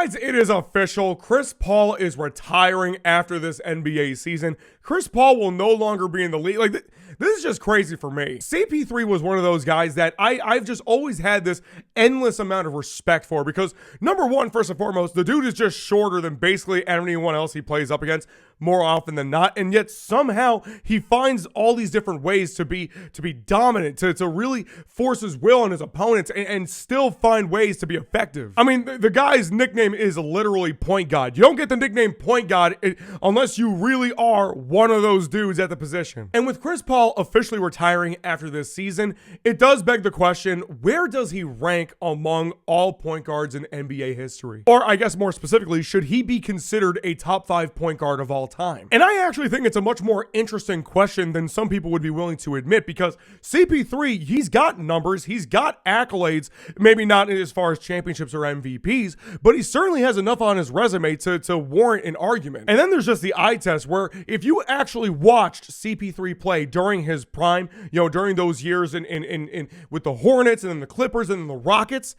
Guys, it is official. Chris Paul is retiring after this NBA season. Chris Paul will no longer be in the league. This is just crazy for me. CP3 was one of those guys that I've just always had this endless amount of respect for because, number one, first and foremost, the dude is just shorter than basically anyone else he plays up against more often than not, and yet somehow he finds all these different ways to be dominant, to really force his will on his opponents and still find ways to be effective. I mean, the guy's nickname is literally Point God. You don't get the nickname Point God unless you really are one of those dudes at the position. And with Chris Paul officially retiring after this season, it does beg the question, where does he rank among all point guards in NBA history? Or I guess more specifically, should he be considered a top 5 point guard of all time? And I actually think it's a much more interesting question than some people would be willing to admit, because CP3, he's got numbers, he's got accolades, maybe not as far as championships or MVPs, but he certainly has enough on his resume to warrant an argument. And then there's just the eye test, where if you actually watched CP3 play during his prime, during those years in with the Hornets and then the Clippers and then the Rockets,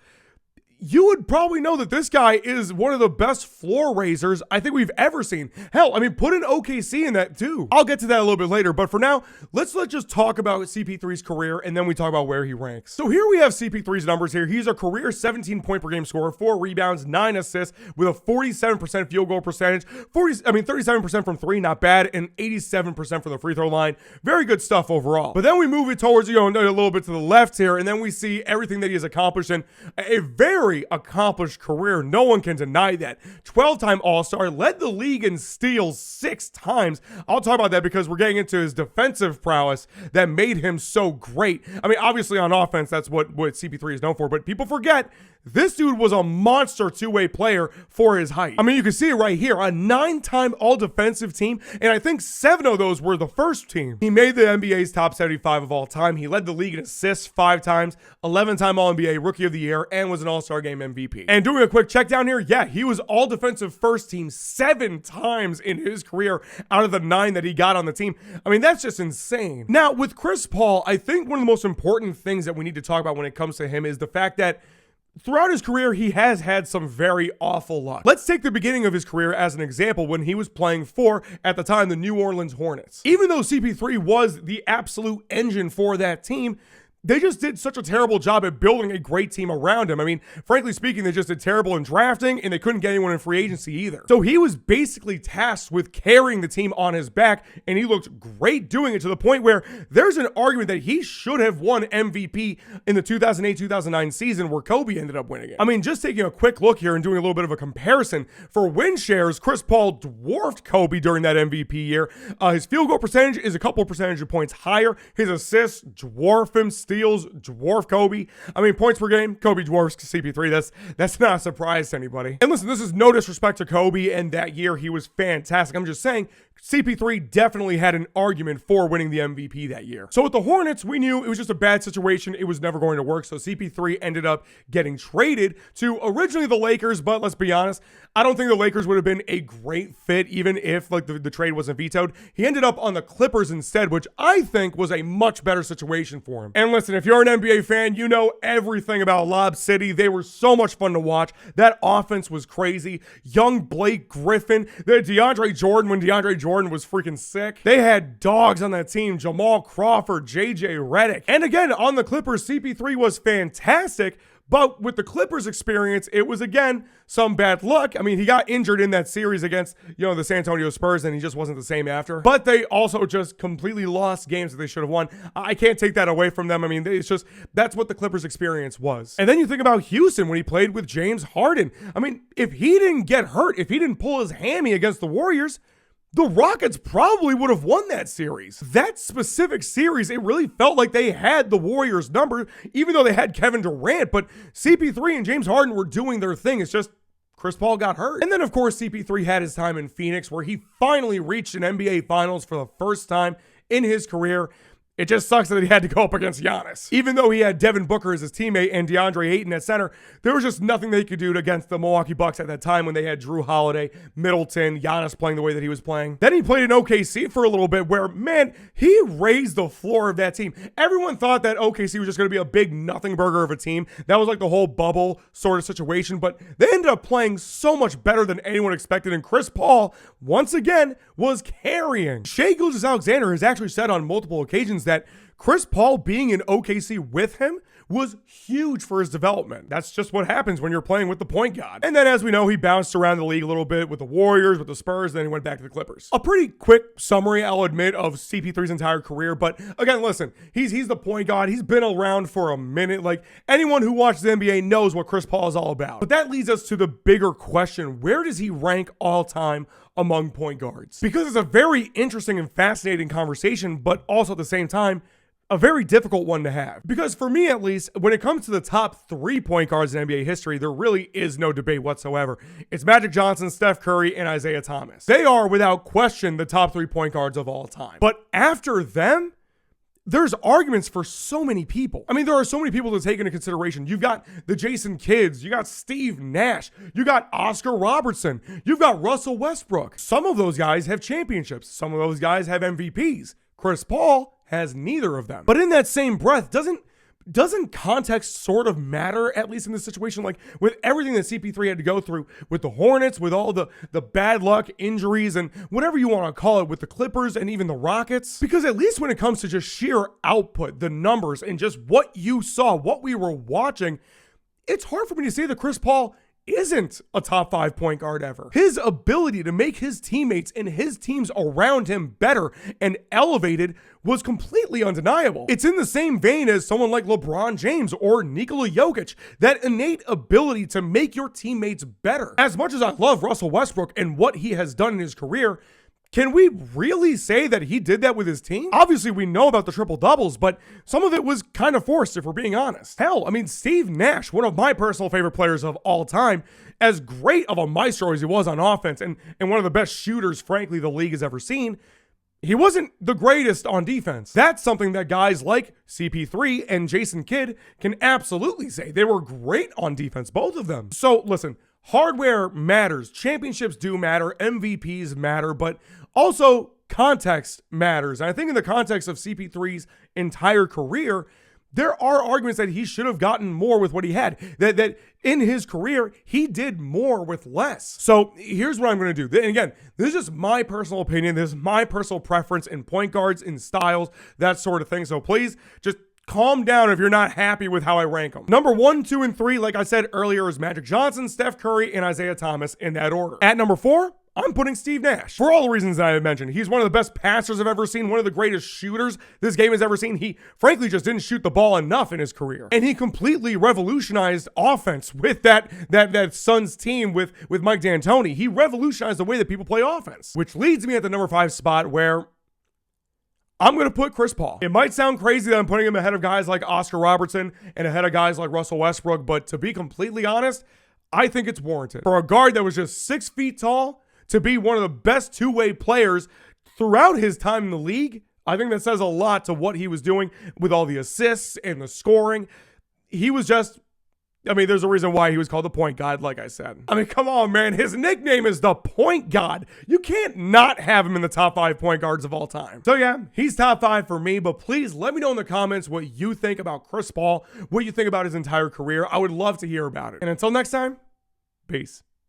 you would probably know that this guy is one of the best floor raisers I think we've ever seen. Hell, I mean, put an OKC in that too. I'll get to that a little bit later, but for now, let's just talk about CP3's career, and then we talk about where he ranks. So here we have CP3's numbers here. He's a career 17 point per game scorer, 4 rebounds, 9 assists, with a 47% field goal percentage, 37% from 3, not bad, and 87% from the free throw line. Very good stuff overall. But then we move it towards, a little bit to the left here, and then we see everything that he has accomplished in a very accomplished career. No one can deny that. 12-time All-Star, led the league in steals 6 times. I'll talk about that because we're getting into his defensive prowess that made him so great. I mean, obviously on offense, that's what CP3 is known for, but people forget this dude was a monster two-way player for his height. I mean, you can see it right here, a 9-time all-defensive team, and I think 7 of those were the first team. He made the NBA's top 75 of all time. He led the league in assists 5 times, 11-time All-NBA Rookie of the Year, and was an All-Star Game MVP. And doing a quick check down here, yeah, he was all-defensive first team 7 times in his career out of the 9 that he got on the team. I mean, that's just insane. Now, with Chris Paul, I think one of the most important things that we need to talk about when it comes to him is the fact that throughout his career, he has had some very awful luck. Let's take the beginning of his career as an example when he was playing for, at the time, the New Orleans Hornets. Even though CP3 was the absolute engine for that team, they just did such a terrible job at building a great team around him. I mean, frankly speaking, they just did terrible in drafting, and they couldn't get anyone in free agency either. So he was basically tasked with carrying the team on his back, and he looked great doing it, to the point where there's an argument that he should have won MVP in the 2008-2009 season, where Kobe ended up winning it. I mean, just taking a quick look here and doing a little bit of a comparison, for win shares, Chris Paul dwarfed Kobe during that MVP year. His field goal percentage is a couple percentage points higher. His assists dwarf him, steals dwarf Kobe. I mean, points per game, Kobe dwarfs CP3. That's not a surprise to anybody. And listen, this is no disrespect to Kobe, and that year he was fantastic. I'm just saying, CP3 definitely had an argument for winning the MVP that year. So with the Hornets, we knew it was just a bad situation. It was never going to work. So CP3 ended up getting traded to originally the Lakers, but let's be honest, I don't think the Lakers would have been a great fit, even if the trade wasn't vetoed. He ended up on the Clippers instead, which I think was a much better situation for him. And listen, if you're an NBA fan, you know everything about Lob City. They were so much fun to watch. That offense was crazy. Young Blake Griffin, DeAndre Jordan, when DeAndre Jordan was freaking sick. They had dogs on that team, Jamal Crawford, JJ Redick. And again, on the Clippers, CP3 was fantastic, but with the Clippers experience, it was, again, some bad luck. I mean, he got injured in that series against, the San Antonio Spurs, and he just wasn't the same after. But they also just completely lost games that they should have won. I can't take that away from them. I mean, it's just, that's what the Clippers experience was. And then you think about Houston when he played with James Harden. I mean, if he didn't get hurt, if he didn't pull his hammy against the Warriors, the Rockets probably would have won that series. That specific series, it really felt like they had the Warriors' number, even though they had Kevin Durant. But CP3 and James Harden were doing their thing. It's just Chris Paul got hurt. And then, of course, CP3 had his time in Phoenix, where he finally reached an NBA Finals for the first time in his career. It just sucks that he had to go up against Giannis. Even though he had Devin Booker as his teammate and DeAndre Ayton at center, there was just nothing they could do against the Milwaukee Bucks at that time when they had Drew Holiday, Middleton, Giannis playing the way that he was playing. Then he played in OKC for a little bit where, man, he raised the floor of that team. Everyone thought that OKC was just going to be a big nothing burger of a team. That was like the whole bubble sort of situation, but they ended up playing so much better than anyone expected, and Chris Paul, once again, was carrying. Shai Gilgeous-Alexander has actually said on multiple occasions that Chris Paul being in OKC with him was huge for his development. That's just what happens when you're playing with the point guard. And then, as we know, he bounced around the league a little bit with the Warriors, with the Spurs, then he went back to the Clippers. A pretty quick summary, I'll admit, of CP3's entire career, but again, listen, he's the point guard. He's been around for a minute. Like, anyone who watches the NBA knows what Chris Paul is all about. But that leads us to the bigger question: where does he rank all time among point guards? Because it's a very interesting and fascinating conversation, but also at the same time, a very difficult one to have. Because for me, at least, when it comes to the top 3 point guards in NBA history, there really is no debate whatsoever. It's Magic Johnson, Steph Curry, and Isaiah Thomas. They are, without question, the top 3 point guards of all time. But after them, there's arguments for so many people. I mean, there are so many people to take into consideration. You've got the Jason Kidds, you got Steve Nash, you got Oscar Robertson, you've got Russell Westbrook. Some of those guys have championships. Some of those guys have MVPs. Chris Paul has neither of them. But in that same breath, doesn't context sort of matter, at least in this situation? Like, with everything that CP3 had to go through with the Hornets, with all the bad luck, injuries, and whatever you want to call it, with the Clippers and even the Rockets. Because at least when it comes to just sheer output, the numbers, and just what you saw, what we were watching, it's hard for me to say that Chris Paul isn't a top 5 point guard ever. His ability to make his teammates and his teams around him better and elevated was completely undeniable. It's in the same vein as someone like LeBron James or Nikola Jokic, that innate ability to make your teammates better. As much as I love Russell Westbrook and what he has done in his career, can we really say that he did that with his team? Obviously, we know about the triple doubles, but some of it was kind of forced, if we're being honest. Hell, I mean, Steve Nash, one of my personal favorite players of all time, as great of a maestro as he was on offense and one of the best shooters, frankly, the league has ever seen, he wasn't the greatest on defense. That's something that guys like CP3 and Jason Kidd can absolutely say. They were great on defense, both of them. So listen, hardware matters. Championships do matter. MVPs matter, but also context matters. And I think in the context of CP3's entire career, there are arguments that he should have gotten more with what he had. That in his career, he did more with less. So here's what I'm going to do. And again, this is just my personal opinion. This is my personal preference in point guards, in styles, that sort of thing. So please just calm down if you're not happy with how I rank them. Number 1, 2, and 3, like I said earlier, is Magic Johnson, Steph Curry, and Isaiah Thomas in that order. At number 4, I'm putting Steve Nash. For all the reasons that I mentioned, he's one of the best passers I've ever seen, one of the greatest shooters this game has ever seen. He frankly just didn't shoot the ball enough in his career. And he completely revolutionized offense with that Suns team with Mike D'Antoni. He revolutionized the way that people play offense, which leads me at the number 5 spot, where I'm going to put Chris Paul. It might sound crazy that I'm putting him ahead of guys like Oscar Robertson and ahead of guys like Russell Westbrook, but to be completely honest, I think it's warranted. For a guard that was just 6 feet tall to be one of the best two-way players throughout his time in the league, I think that says a lot to what he was doing with all the assists and the scoring. He was just, I mean, there's a reason why he was called the point god, like I said. I mean, come on, man. His nickname is the point god. You can't not have him in the top 5 point guards of all time. So yeah, he's top 5 for me, but please let me know in the comments what you think about Chris Paul, what you think about his entire career. I would love to hear about it. And until next time, peace.